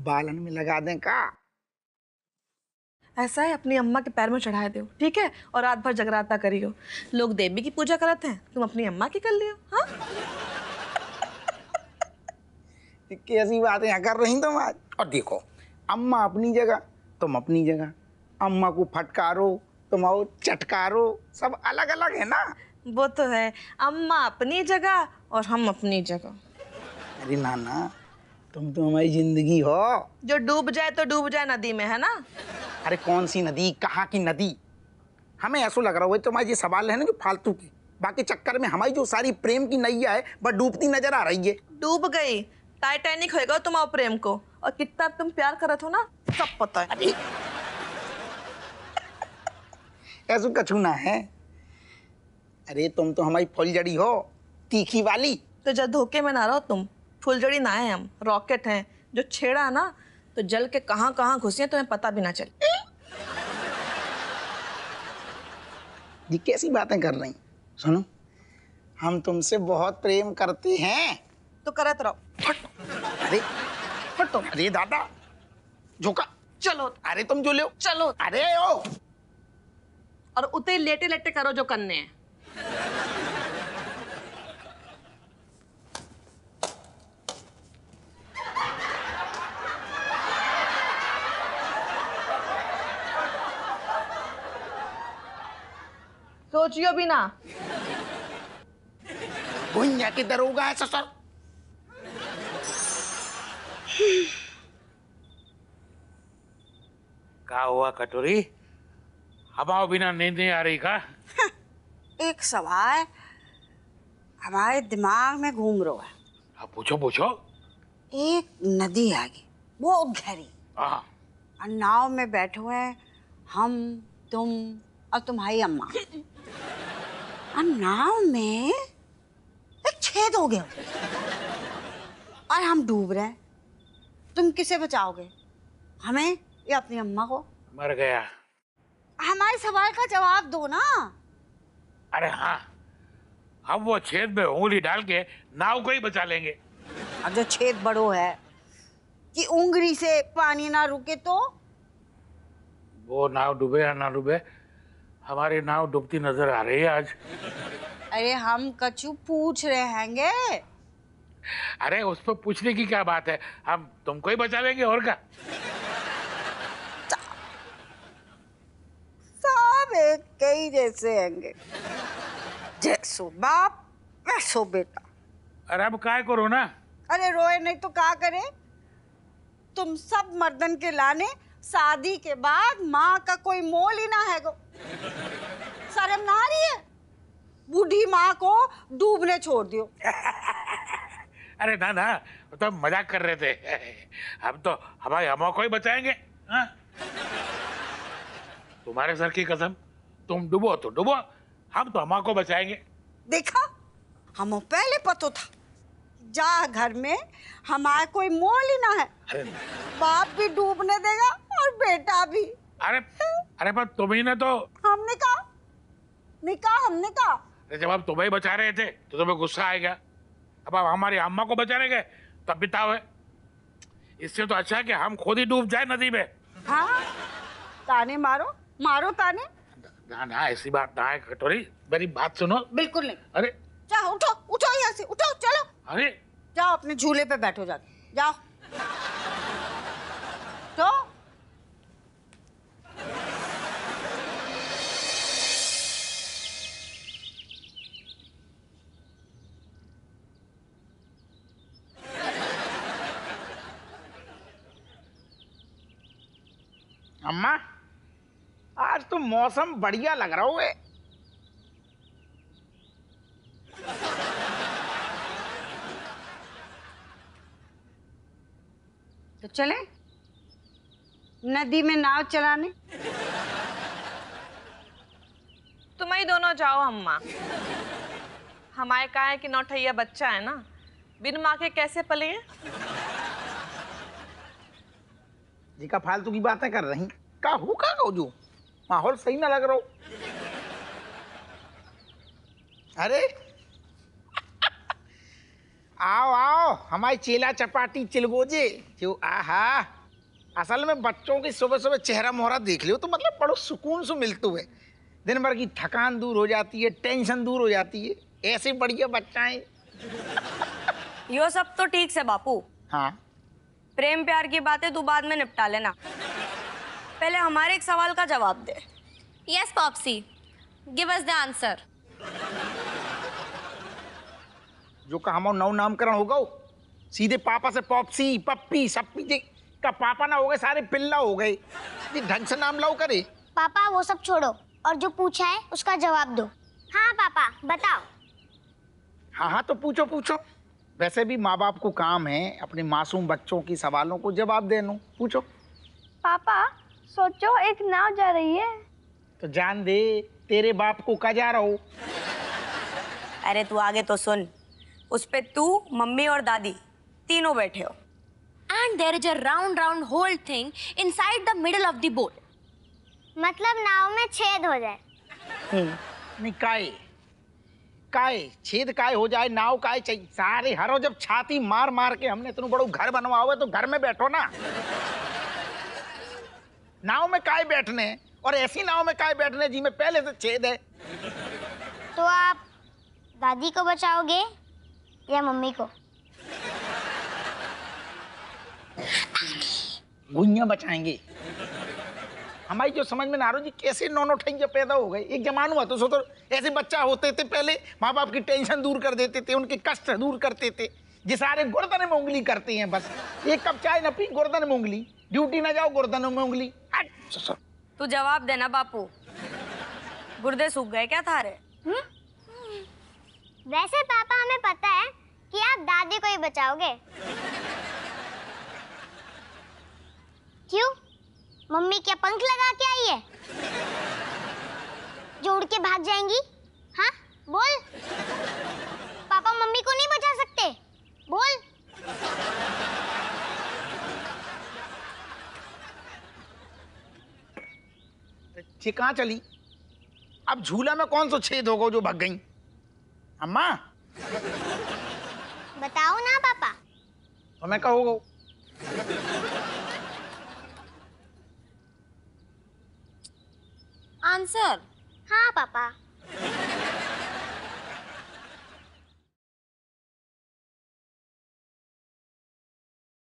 बालन में लगा दें का? ऐसा है, अपनी अम्मा के पैर में चढ़ा दो, ठीक है? और रात भर जगराता करियो। लोग देवी की पूजा करते हैं, तुम अपनी अम्मा की कर लियो। हाँ, कैसी बातें कर रही तुम आज। और देखो, अम्मा अपनी जगह, तुम अपनी जगह। अम्मा को फटकारो, तुम आओ चटकारो, सब अलग अलग है ना। वो तो है, अम्मा अपनी जगह और हम अपनी जगह। अरे नाना, तुम तो हमारी जिंदगी हो। जो डूब जाए तो डूब जाए नदी में, है ना? अरे कौन सी नदी, कहाँ की नदी? हमें ऐसा लग रहा है तुम्हारे ये सवाल है ना जो फालतू की, बाकी चक्कर में हमारी जो सारी प्रेम की नैया है वह डूबती नजर आ रही है। डूब गई, टाइटैनिक होएगा तुम प्रेम को। और कितना तुम प्यार करत हो ना, सब पता है। अरे ऐसा कछू ना है। अरे तुम तो हमारी फुलझड़ी हो, तीखी वाली। तो जब धोखे में ना रहो तुम, फुलझड़ी ना है हम, रॉकेट हैं। जो छेड़ा ना तो जल के कहां कहां घुसे तुम्हें पता भी ना चले। ये कैसी बातें कर रही? सुनो, हम तुमसे बहुत प्रेम करते हैं। तो करत रहो। अरे फटो। अरे दादा, झोंका। चलो। अरे तुम जो लो। चलो। अरे ओ। और उते लेटे लेटे करो जो करने हैं। सोचियो भी ना। भुंजा के दरोगा है ससुर। क्या हुआ कटोरी, हवाओं बिना नींद नहीं आ रही का? एक सवाल हमारे दिमाग में घूम रहा है। हाँ पूछो पूछो। एक नदी आ गई, बहुत गहरी, हाँ। और नाव में बैठे हुए हैं हम, तुम और तुम्हारी अम्मा। और नाव में एक छेद हो गया और हम डूब रहे हैं। तुम किसे बचाओगे, हमें या अपनी अम्मा को? मर गया। हमारे सवाल का जवाब दो ना। अरे हाँ, हम वो छेद में उंगली डाल के नाव को ही बचा लेंगे। अब जो छेद बड़ो है कि उंगली से पानी ना रुके तो? वो नाव डूबे या ना डूबे, हमारी नाव डूबती नजर आ रही है आज। अरे हम कछु पूछ रहे हैंगे। अरे उस पर पूछने की क्या बात है, हम तुमको ही बचा लेंगे और क्या। सब एक कई जैसे हैंगे, जैसो बाप वैसो बेटा। अरे अब काय करो ना। अरे रोए नहीं तो क्या करे? तुम सब मर्दन के लाने शादी के बाद माँ का कोई मोल ही ना है गो। शर्म ना आ रही है? बूढ़ी माँ को डूबने छोड़ दियो। अरे ना ना, तो मजाक कर रहे थे। हम तो हमारी अम्मा को ही बचाएंगे। हाँ? तुम्हारे सर की कसम, तुम डूबो तो डूबो, हम तो अम्मा को बचाएंगे। देखा, हमें पहले पता था जा घर में हमारा कोई मोल ही ना है। अरे बाप भी डूबने देगा और बेटा भी। अरे अरे पर तुम्ही ने तो। हमने कहा नहीं कहा, हमने कहा जब हम तुम्हें बचा रहे थे तो तुम्हें गुस्सा आएगा। अब आप हमारी अम्मा को बचाने गए तब भी ताव है। इससे तो अच्छा है कि हम खुद ही डूब जाए नदी में। हाँ, ताने मारो मारो ताने। ना ना, ऐसी बात ना है कटोरी, मेरी बात सुनो। बिल्कुल नहीं। अरे जाओ, उठो उठो यहाँ से, उठो चलो। अरे जाओ अपने झूले पे बैठो, जाके जाओ। तो अम्मा, आज तो मौसम बढ़िया लग रहा है। तो चले नदी में नाव चलाने। तुम ही दोनों जाओ अम्मा। हमारे कहा है कि नौठैया बच्चा है ना, बिन माँ के कैसे पले हैं? जी का फालतू की बातें कर रही का हो जो माहौल सही ना लग रहा हो। अरे आओ आओ हमारी चेला चपाटी चिलगोजे जो आहा असल में बच्चों की सुबह सुबह चेहरा मोहरा देख लियो तो मतलब बड़ो सुकून से मिलते हुए दिन भर की थकान दूर हो जाती है, टेंशन दूर हो जाती है। ऐसे बढ़िया बच्चा है। यो सब तो ठीक से बापू, हाँ प्रेम प्यार की बातें तू बाद में निपटा लेना, पहले हमारे एक सवाल का जवाब दे। Yes, Popsy. Give us the answer. जो का हमारा नव नामकरण होगा सीधे पापा से पॉप्सी पप्पी सप्पी जी का पापा ना हो गए, सारे पिल्ला हो गए। ये ढंग से नाम लाओ करे। पापा वो सब छोड़ो और जो पूछा है उसका जवाब दो। हाँ पापा बताओ। हाँ हाँ तो पूछो पूछो। वैसे भी माँ बाप को काम है अपने मासूम बच्चों की सवालों को जवाब देना। पूछो। पापा सोचो एक नाव जा रही है। तो जान दे तेरे बाप को का जा रहा हो। अरे तू आगे तो सुन, उस पे तू, मम्मी और दादी तीनों बैठे हो। And there is a round hole thing inside the middle of the boat. मतलब नाव में छेद हो जाए। नहीं काय काय छेद काय हो जाए, नाव काय चाहिए। सारे हरो जब छाती मार मार के हमने इतना बड़ा घर बनवा हुआ है तो घर में बैठो ना। नाव में काय बैठने और ऐसी नाव में काय बैठने जी में पहले से छेद है। तो आप दादी को बचाओगे या मम्मी को? गुइयां बचाएंगे। हमारी जो समझ में ना आ रही जी कैसे नौनो ठैया पैदा हो गए। एक जमाना हुआ तो ऐसे बच्चा होते थे पहले माँ बाप की टेंशन दूर कर देते थे, उनके कष्ट दूर करते थे। ये सारे गुर्दन में उंगली करते हैं बस। एक कप चाय न पी गुर्दन में उंगली, ड्यूटी ना जाओ गुर्दन में उंगली। तू जवाब देना बापू, गुर्दे सूख गए क्या थारे? वैसे पापा हमें पता है कि आप दादी को ही बचाओगे। क्यों? मम्मी क्या पंख लगा के आई है जो उड़ के भाग जाएंगी? हाँ बोल। पापा मम्मी को नहीं बचा सकते? बोल। ये कहाँ चली? अब झूला में कौन सा छेद होगा जो भाग गई? अम्मा बताओ ना पापा। तो मैं कहोगे Answer. हाँ पापा।